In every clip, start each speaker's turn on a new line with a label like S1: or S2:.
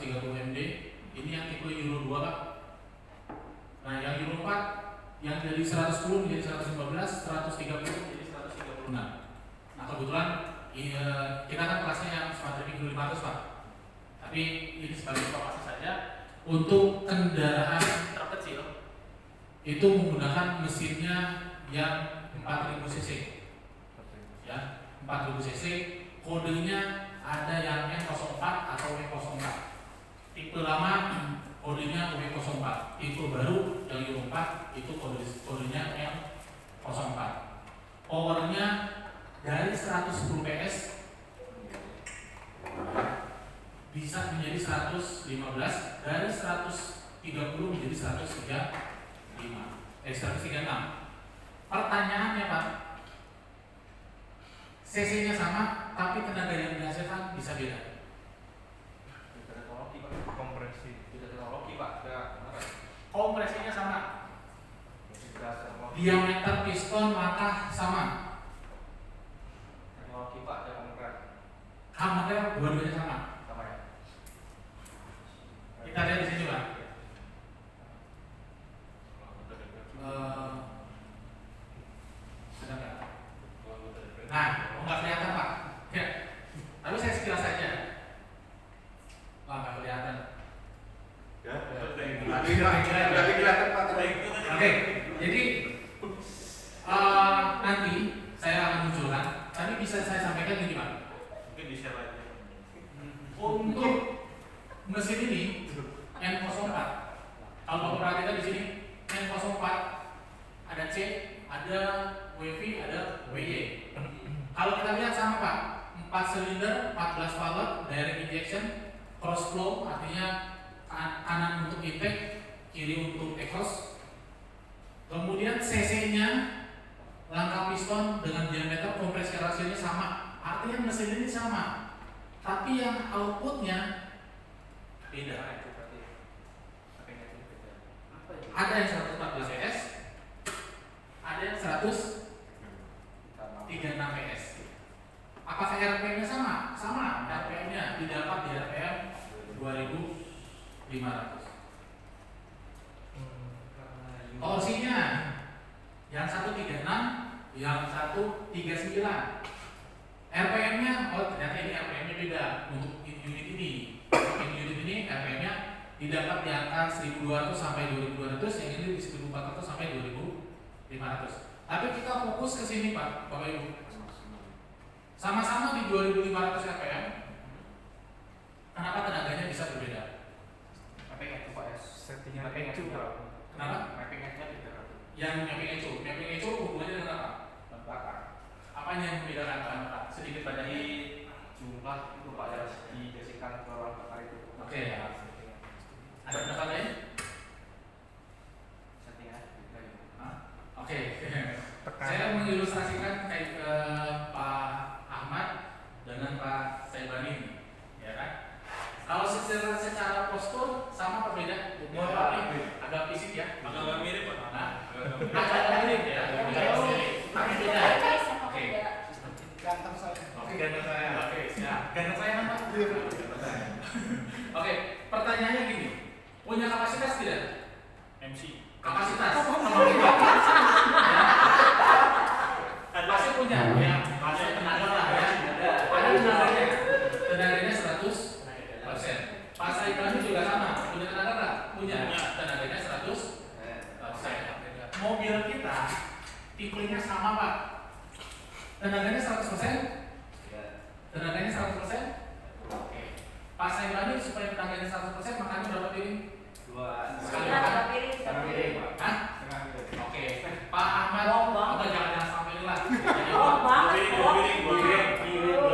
S1: 130 md. Ini yang tipe Euro 2 Pak. Nah yang Euro 4 yang dari 110 menjadi 115, 130 menjadi 136. Nah kebetulan kita kan kelasnya yang Smart Driving Euro 500 Pak. Tapi ini sebagai informasi saja, untuk kendaraan terkecil itu menggunakan mesinnya yang 4000 cc. Ya, 4000 cc. Kodenya ada yang M04 atau W04. Tipe lama kodenya W04. Tipe baru yang Euro 4 itu kodenya M04. Powernya dari 110 PS bisa menjadi 115, dari 130 menjadi 136. Pertanyaannya Pak, cc-nya sama tapi tenaga yang dihasilkan bisa beda.
S2: Teknologi Pak, kompresi. Tidak teknologi Pak,
S1: Kompresinya sama. Diameter piston maka sama.
S2: Teknologi Pak, ada kompresi.
S1: Hammernya dua-duanya sama.
S2: Sama ya.
S1: Kita lihat di sini Pak. Ada nggak? Nah, nggak kelihatan Pak. Ya. Tapi saya sekilas saja. Wah, nggak kelihatan.
S3: Ya.
S1: Tadi kelihatan Pak. Oke, jadi nanti saya akan munculkan. Tapi bisa saya sampaikan gini Pak.
S3: Mungkin di share aja.
S1: Untuk mesin ini N04. Kalau Bapak perhatikan di sini N04 ada C, ada WV, ada WY. Kalau kita lihat sama Pak, 4 silinder, 14 valve, direct injection, cross flow artinya kanan untuk intake, kiri untuk exhaust. Kemudian cc-nya langkah piston dengan diameter kompresi rasionya sama. Artinya mesin ini sama. Tapi yang outputnya beda. Ada yang 114 PS, ada yang 136 PS. Apakah RPM-nya sama? Sama, RPM-nya didapat di RPM 2500. Torsinya yang 136, yang 139. RPM-nya, oh ternyata ini RPM-nya beda untuk unit ini. Untuk unit ini RPM-nya didapat di angka 1200 sampai 2200, yang ini di 1400 sampai 2500. Tapi kita fokus ke sini Pak, Bapak Ibu. Sama-sama di 2500 RPM. Kenapa tenaganya bisa berbeda?
S2: Mapping itu Pak ya. Setting
S4: Mapping itu
S1: Kenapa?
S2: Mapping itu tidak.
S1: Yang mapping itu hubungannya dengan apa?
S2: Bahan bakar.
S1: Apanya yang membedakan bahan bakar? Sedikit
S2: Jadi
S1: banyaknya.
S2: jumlah itu Pak ya dikasihkan ke bahan bakar itu.
S1: Oke. Ada berapa lain?
S2: Settingnya.
S1: Oke. Saya mengilustrasikan kayak ke Pak Ahmad dengan Pak Saibani, ya kan? Kalau secara postur sama apa beda? Mohon maaf nih, agak fisik ya.
S3: Agak mirip Pak.
S1: Nah, agak mirip ya. Tapi beda. Oke.
S4: Ganteng saya.
S1: Oke, ganteng saya. Oke, siap. Ganteng saya mana? Oke, pertanyaannya gini. Punya kapasitas tidak?
S3: MC.
S1: Kapasitas. Pasti punya. Ya, pasti tenaga lah ya. Ada tenaganya. Tenaganya 100%. Pak Saibani juga sama. Punya tenaga nggak? Punya. Tenaganya 100%. Mobil kita tipenya sama Pak. Tenaganya 100%. Tenaganya 100%. Oke. Pak Saibani supaya tenaganya 100% makannya berapa piring?
S2: 2
S1: Sekali
S5: Berapa
S1: makan?
S5: piring?
S2: Satu piring, Pak.
S1: Hah?
S2: Setengah piring.
S1: Oke. Pak Ahmad,
S5: Bohong, Bang.
S1: apa jangan sampai lah.
S5: Oh, banget.
S3: Dua piring.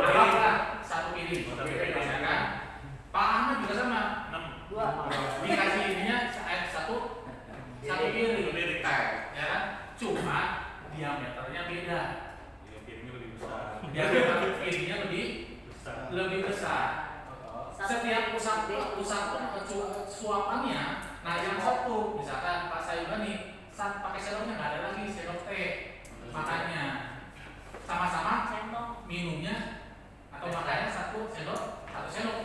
S1: Anggaplah satu piring. Misalkan Pak Ahmad juga sama.
S5: 2.
S1: Dikasih ininya satu piring. Ya kan? Cuma diameternya beda.
S3: Iya, piringnya lebih besar.
S1: Diameter piringnya
S3: Besar.
S1: lebih besar. Setiap suapannya, nah yang satu misalkan Pak Saibani saat pakai sendoknya nggak ada lagi sendok teh, makanya sama-sama minumnya atau makannya satu sendok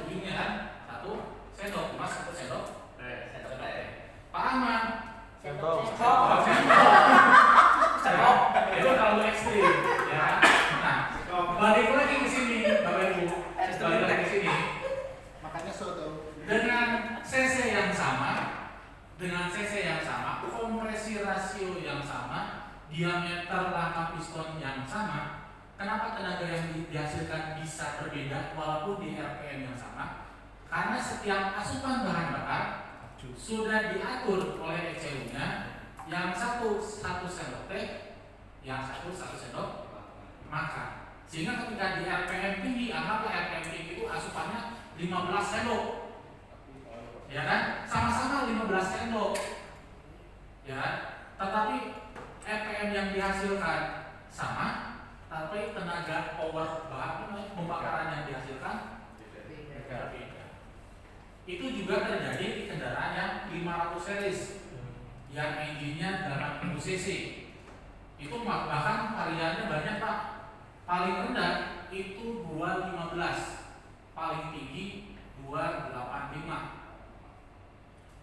S1: ujungnya kan satu sendok. dengan cc yang sama, kompresi rasio yang sama, diameter rangka piston yang sama, kenapa tenaga yang dihasilkan bisa berbeda walaupun di RPM yang sama? Karena setiap asupan bahan bakar sudah diatur oleh ECU-nya, yang satu sendok teh, yang satu sendok makan. Sehingga ketika di RPM tinggi, anggaplah RPM tinggi itu asupannya 15 sendok, ya kan? Sama-sama 15 sendok, ya. Tetapi RPM yang dihasilkan sama, tapi tenaga power bahan pembakaran yang dihasilkan berbeda. Itu juga terjadi di kendaraan yang 500 series, yang engine-nya 80 cc. Itu bahkan variannya banyak Pak. Paling rendah itu 215, paling tinggi 285.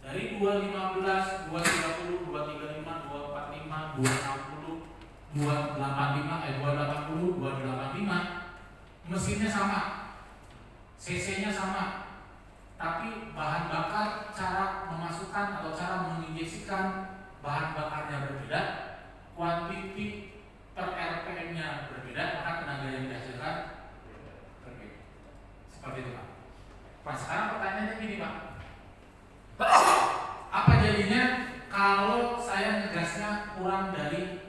S1: Dari 215, 230, 235, 245, 260, 280, 285, mesinnya sama, cc-nya sama, tapi bahan bakar, cara memasukkan atau cara menginjeksikan bahan bakarnya berbeda, kuantiti per RPM-nya berbeda, maka tenaga yang dihasilkan berbeda. Seperti itu Pak. Nah sekarang pertanyaannya gini Pak, apa jadinya kalau saya ngegasnya kurang dari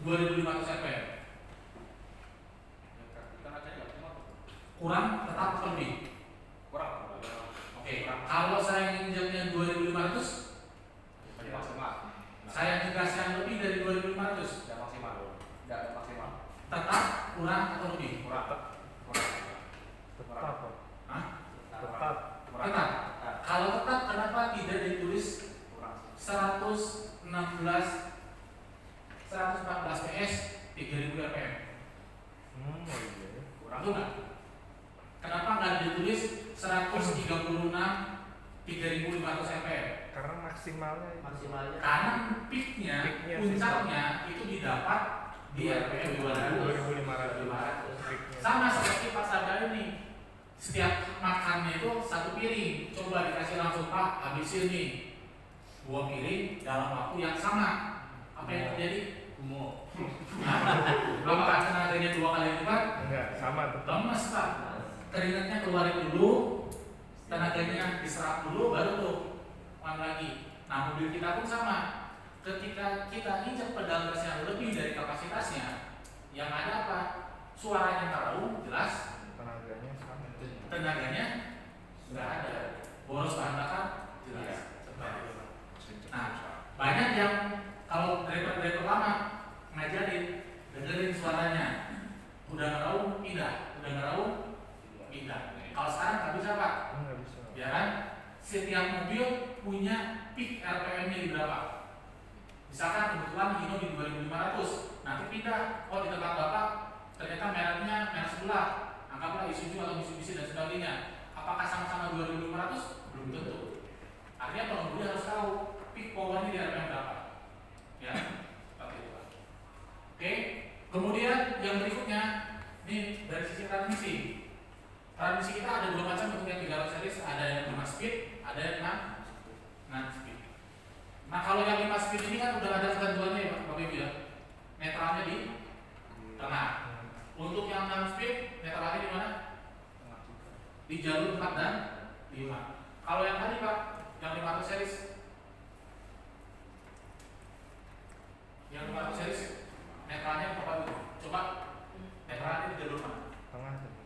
S1: 2500 RPM? Kurang tetap atau lebih?
S2: Kurang.
S1: Oke, kalau saya nginjeknya 2500,
S2: Maksimal.
S1: saya ngegasnya lebih dari 2500,
S2: Tidak maksimal. Tidak maksimal.
S1: tetap kurang atau lebih?
S2: Kurang. Kurang.
S3: Tetap.
S1: Hah?
S3: Tetap.
S1: Tetap. Kalau tetap, kenapa tidak ditulis
S2: Kurang.
S1: 114 PS 3000 RPM?
S2: Kurang.
S1: Itu enggak? Kenapa nggak ditulis 136 3500 RPM?
S3: Karena maksimalnya
S1: Karena peaknya, puncaknya itu didapat di RPM 2500. Sama seperti Pak Sabda ini, setiap makannya itu satu piring, coba dikasih langsung Pak, habisin nih 2 piring dalam waktu yang sama, apa yang terjadi?
S2: Gumo.
S1: Apakah tenaganya 2 kali lipat?
S3: enggak sama tetap.
S1: Lemes Pak, keringatnya keluarin dulu, tenaganya diserap dulu, baru tuh lagi. Nah mobil kita pun sama, ketika kita injak pedal gas yang lebih dari kapasitasnya, yang ada apa? Suaranya taruh jelas,
S3: Tenaganya sama.
S1: tenaganya nggak ada, boros bahan bakar jelas. Nah banyak yang kalau driver lama ngajarin, dengerin suaranya, udah ngerau pindah, udah ngerau pindah. Kalau sekarang nggak bisa Pak,
S3: Enggak bisa.
S1: ya kan? Setiap mobil punya peak RPM-nya di berapa? Misalkan kebetulan Hino di 2500, nanti pindah, oh di tempat Bapak ternyata mereknya merek sebelah, anggaplah Isuzu atau Mitsubishi dan sebagainya. Apakah sama-sama 2500? Belum tentu. Artinya pengemudi harus tahu peak power-nya di RPM berapa. Ya, seperti itu Pak. Oke, kemudian yang berikutnya, ini dari sisi transmisi. Transmisi kita ada 2 macam untuk yang 300 series, ada yang 5 speed, ada yang 6 speed. Nah kalau yang 5 speed ini kan udah ada ketentuannya ya Bapak Ibu ya, netralnya di tengah. Untuk yang 6 speed, netralnya di mana? Di jalur 4 dan 5. Kalau yang tadi Pak, yang 500 series, yang 500 series netralnya Bapak Ibu, coba netralnya di jalur mana?
S3: Tengah.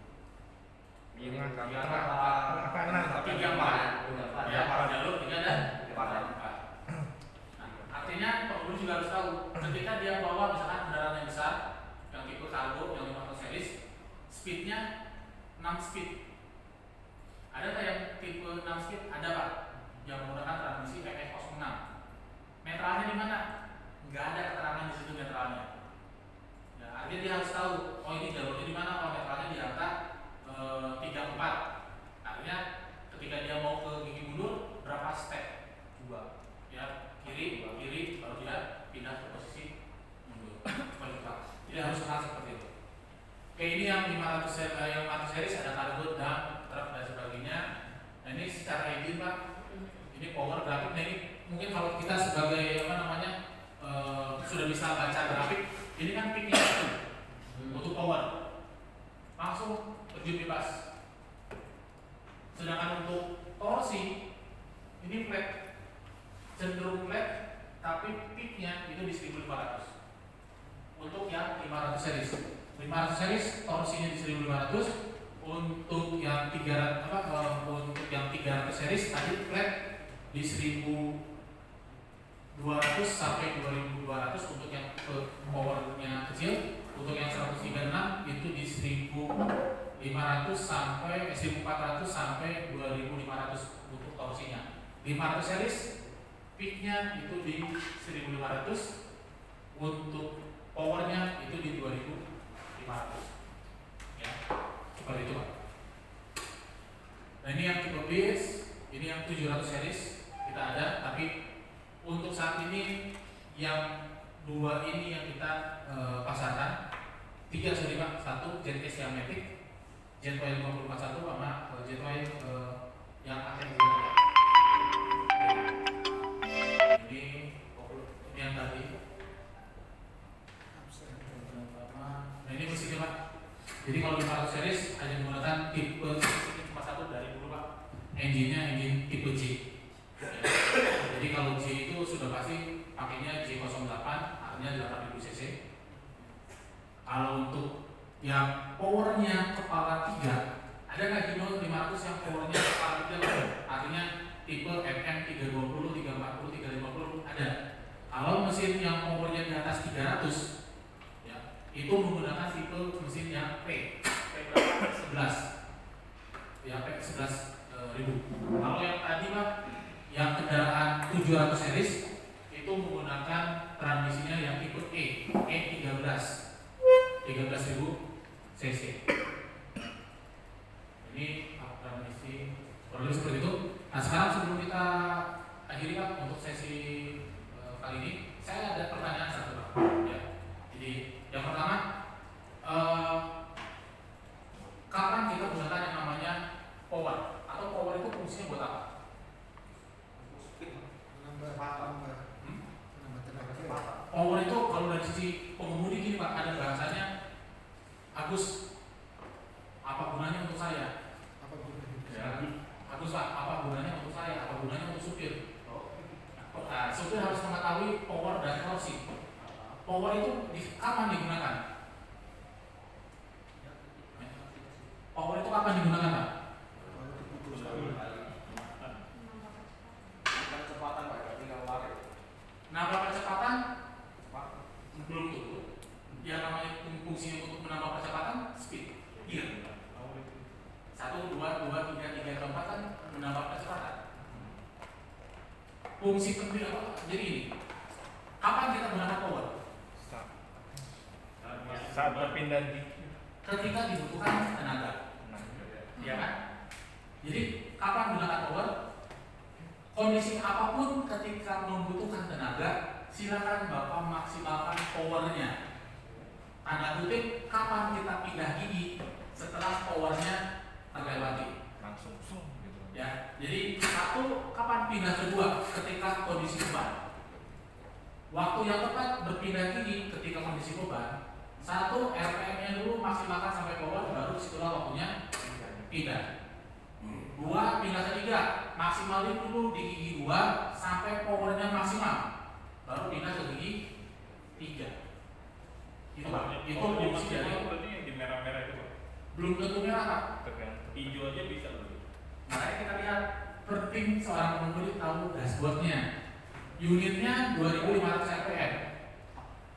S2: Ini
S3: Tengah kanan.
S1: 3 4 ya, jalur 3 dan 4. Nah, artinya pengemudi juga harus tahu ketika dia bawa misalkan kendaraan yang besar yang tipe kargo yang 500 series, speednya 6 speed. Ada nggak yang tipe 6 speed? Ada Pak, yang menggunakan transmisi FF06. Netralnya di mana? Nggak ada keterangan di situ netralnya. Ya, artinya dia harus tahu, oh ini jalurnya di mana, oh netralnya di angka 34. Artinya ketika dia mau ke gigi mundur berapa step? 2. Ya, kiri, baru dia pindah ke posisi mundur. Jadi harus kenal seperti itu. Oke, ini yang 500 series ada kargo, dump, truk dan sebagainya. Nah ini secara engine Pak, ini power grafik, nah ini mungkin kalau kita sebagai apa namanya sudah bisa baca grafik, ini kan peaknya untuk power langsung terjun bebas. Sedangkan untuk torsi ini flat, cenderung flat, tapi peaknya itu di 1500. Untuk yang 500 series, 500 series torsinya di 1500. Untuk yang 300 untuk yang 300 series tadi flat di 1200 sampai 2200 untuk yang powernya kecil. Untuk yang 136 itu di 1500 sampai 1400 sampai 2500 untuk torsinya. 500 series peaknya itu di 1500, untuk powernya itu di 2500 ya, seperti itu Pak. Nah ini yang tipe base, ini yang 700 series kita ada, tapi untuk saat ini yang dua ini yang kita pasarkan, 3 sorry Pak, 1 GTS yang Matic, Jetway 5041 sama Jetway yang akan digunakan. Ini yang tadi. Nah ini mesinnya Pak. Jadi kalau 500 series hanya menggunakan tipe cuma satu dari dulu Pak. Engine-nya engine tipe J. Ya. Jadi kalau J itu sudah pasti pakainya J08, artinya 8000 cc. Kalau untuk yang powernya kepala 3, ada nggak Gino 500 yang powernya kepala 3? Artinya tipe MM 320, 340, 350 ada. Kalau mesin yang powernya di atas 300 itu menggunakan tipe mesin yang P11 ya, P11.000. Kalau yang tadi Pak, yang kendaraan 700 series itu menggunakan transmisinya yang tipe E13 13.000 cc. Ini transmisi kurang lebih seperti itu. Nah sekarang sebelum kita akhiri Pak untuk sesi kali ini, saya ada pertanyaan satu Pak ya. Jadi yang pertama, kapan kita gunakan yang namanya power? Atau power itu fungsinya buat apa? Power itu kalau dari sisi pengemudi gini Pak, ada bahasanya, Agus, apa gunanya untuk saya? Ya, Agus Pak, apa gunanya untuk saya? Apa gunanya untuk supir? Nah, supir harus mengetahui power dan torsi. Power itu kapan digunakan? Power itu kapan digunakan Pak?
S2: Kecepatan Pak, berarti kalau lari.
S1: Nambah percepatan? Belum tentu. Yang namanya fungsinya untuk menambah percepatan, speed, gear. 1, 2, 3, 4 kan menambah percepatan. Fungsi penting apa? Jadi ini, kapan kita menggunakan power?
S3: Saat berpindah di
S1: Ketika dibutuhkan tenaga, ya kan? Jadi kapan menggunakan power? Kondisi apapun ketika membutuhkan tenaga, silakan Bapak maksimalkan powernya. Tanda kutip, kapan kita pindah gigi setelah powernya terlewati?
S3: langsung gitu.
S1: Ya, jadi satu, kapan pindah kedua? Ketika kondisi beban. Waktu yang tepat berpindah gigi ketika kondisi beban. 1, RPM-nya dulu maksimalkan sampai power, baru setelah waktunya pindah. 2, pindah ketiga, maksimalin dulu di gigi 2 sampai powernya maksimal, baru pindah ke gigi 3. Itu Pak, itu fungsi dari.
S3: Berarti yang di merah-merah itu Pak.
S1: Belum tentu merah Pak.
S3: Tergantung.
S6: Hijau aja bisa berarti.
S1: Makanya kita lihat, penting seorang pengemudi tahu dashboardnya. Unitnya 2500 RPM.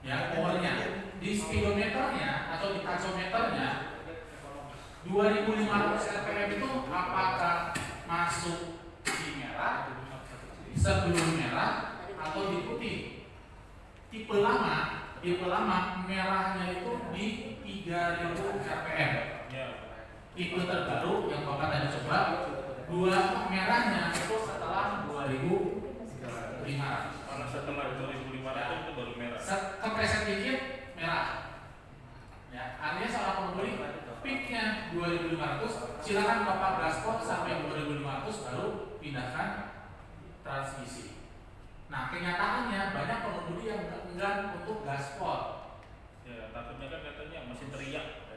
S1: Ya, powernya. Di speedometernya atau di taksometernya 2500 RPM itu apakah masuk di merah, sebelum merah, atau di putih? Tipe lama merahnya itu di 3000 RPM.
S6: Ya.
S1: Tipe terbaru yang Bapak tadi coba, merahnya itu setelah 2500.
S6: Karena setelah 2500 itu baru merah.
S1: Kepreset dikit merah. Ya, artinya seorang pengemudi peaknya 2500, silakan Bapak gaspol sampai 2500 baru pindahkan transmisi. Nah, kenyataannya banyak pengemudi yang enggan untuk gaspol.
S6: Ya, takutnya kan katanya mesin teriak.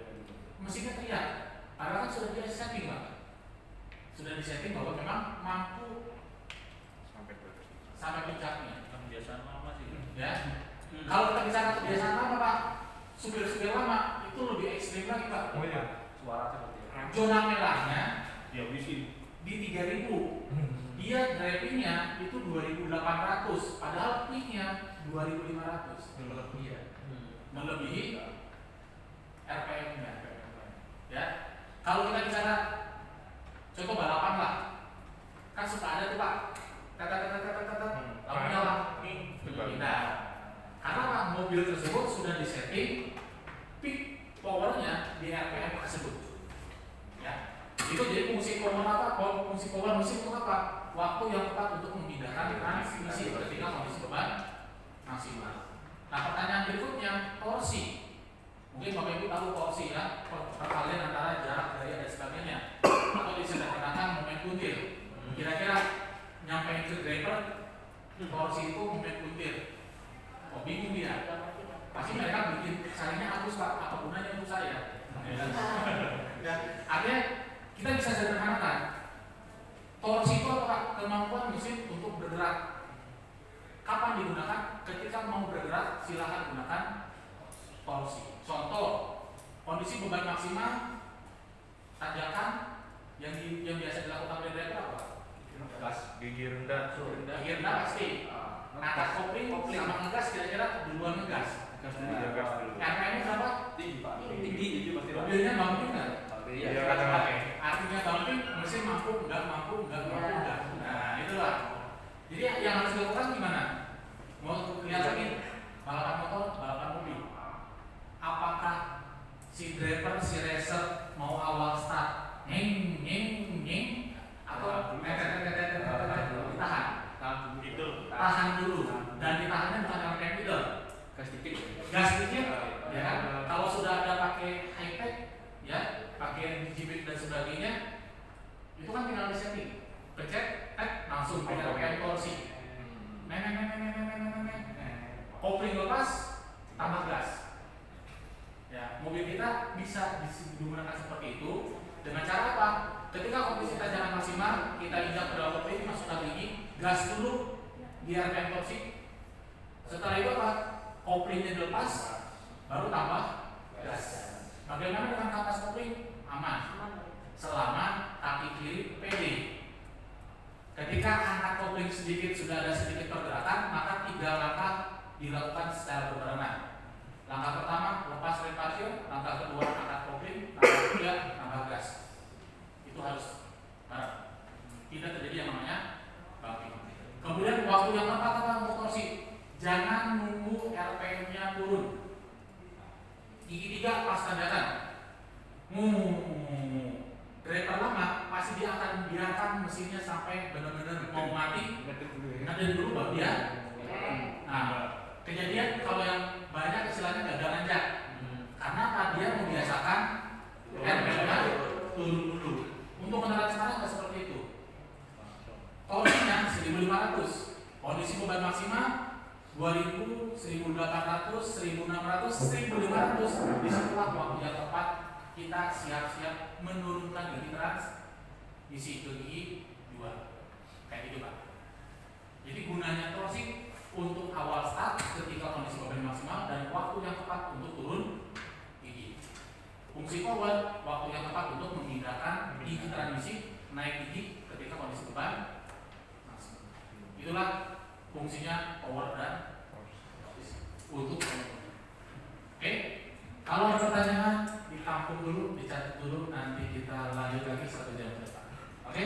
S1: Mesinnya teriak. Padahal kan sudah di-setting, Pak. Sudah di-setting bahwa memang mampu sampai puncaknya.
S6: Kebiasaan lama sih.
S1: Ya. Kalau kita bicara kebiasaan lama, Pak, supir-supir lama itu lebih ekstrim lagi, Pak.
S3: Oh iya.
S2: Suara seperti itu.
S1: Zona merahnya
S6: Ya wisi.
S1: di 3000. Dia drivingnya itu 2.800, padahal peaknya 2.500. Melebihi RPM-nya. Ya. Kalau kita bicara contoh balapan lah, kan suka ada tuh Pak, lampunya lah, pindah. Karena Pak, mobil tersebut sudah disetting peak powernya di RPM tersebut. Ya. Itu jadi fungsi power apa? Fungsi power mesin itu apa? Waktu yang tepat untuk memindahkan transmisi ketika kondisi beban maksimal. Nah, pertanyaan berikutnya, torsi. Mungkin Bapak Ibu tahu torsi ya, perkalian antara jarak gaya dan sebagainya, atau disederhanakan momen kuntil. Kira-kira nyampein ke driver, torsi itu momen kuntil. Oh, bingung dia. Pasti mereka bikin carinya hapus Pak, apa gunanya untuk saya? Ya, artinya kita bisa sederhanakan. Torsi itu apa? Kemampuan mesin untuk bergerak. Kapan digunakan? Ketika mau bergerak, silakan gunakan torsi. Contoh, kondisi beban maksimal tanjakan yang biasa dilakukan oleh driver apa?
S2: Gas.
S3: Gigi rendah.
S1: Gigi rendah pasti. Atas kopling sama ngegas, kira-kira duluan ngegas.
S2: Gas
S3: Iya, gas dulu.
S1: RPM-nya berapa?
S2: Tinggi Pak. Tinggi pasti.
S1: Mobilnya bumping nggak?
S3: Iya, kadang-kadang.
S1: Artinya bumping, mesin mampu, enggak. Nah, itulah. Jadi yang harus dilakukan gimana? Mau lihat lagi balapan motor, balapan mobil. Apakah si driver, si racer mau awal start nyeng atau ditahan? Tahan dulu. Dan ditahannya bukan RPM middle. Gas dikit, ya kan? Kalau sudah ada pakai high-tech, ya, pakai digibit dan sebagainya, itu kan tinggal di setting. Pencet, langsung pakai RPM torsi. Kopling lepas, tambah gas. Ya, mobil kita bisa digunakan seperti itu dengan cara apa? Ketika kondisi tanjakan maksimal, kita injak pedal kopling, masukkan gigi, gas dulu di RPM torsi. Setelah itu apa? Koplingnya dilepas, baru tambah gas. Bagaimana dengan kapas kopling? Aman. Selama kaki kiri pede. Ketika angkat kopling sedikit sudah ada sedikit pergerakan, maka 3 langkah dilakukan secara berbarengan. Langkah pertama lepas reparsion, langkah kedua angkat kopling, langkah ketiga tambah gas. Itu harus bareng. Tidak terjadi yang namanya bumping. Kemudian waktu yang tepat apa untuk torsi? Jangan nunggu RPM-nya turun. Gigi 3 pas tanjakan. Driver lama pasti dia akan biarkan mesinnya sampai benar-benar mau mati. Nanti dulu baru dia. Nah, kejadian kalau yang banyak istilahnya gagal nanjak. Karena apa? Dia membiasakan RPM-nya turun dulu. Untuk kendaraan sekarang nggak seperti itu. Torsinya 1.500, kondisi beban maksimal 2.000, 1.800, 1.600, 1.500. Disitulah waktu yang tepat kita siap-siap menurunkan gigi transmisi ke gigi 2. Kayak gitu Pak. Jadi gunanya torsi untuk awal start ketika kondisi beban maksimal dan waktu yang tepat untuk turun gigi. Fungsi power, waktu yang tepat untuk memindahkan gigi transmisi naik gigi ketika kondisi beban maksimal. Itulah fungsinya power dan untuk oke. Kalau ada pertanyaan ditampung dulu, dicatat dulu, nanti kita lanjut lagi 1 jam ke depan. Oke?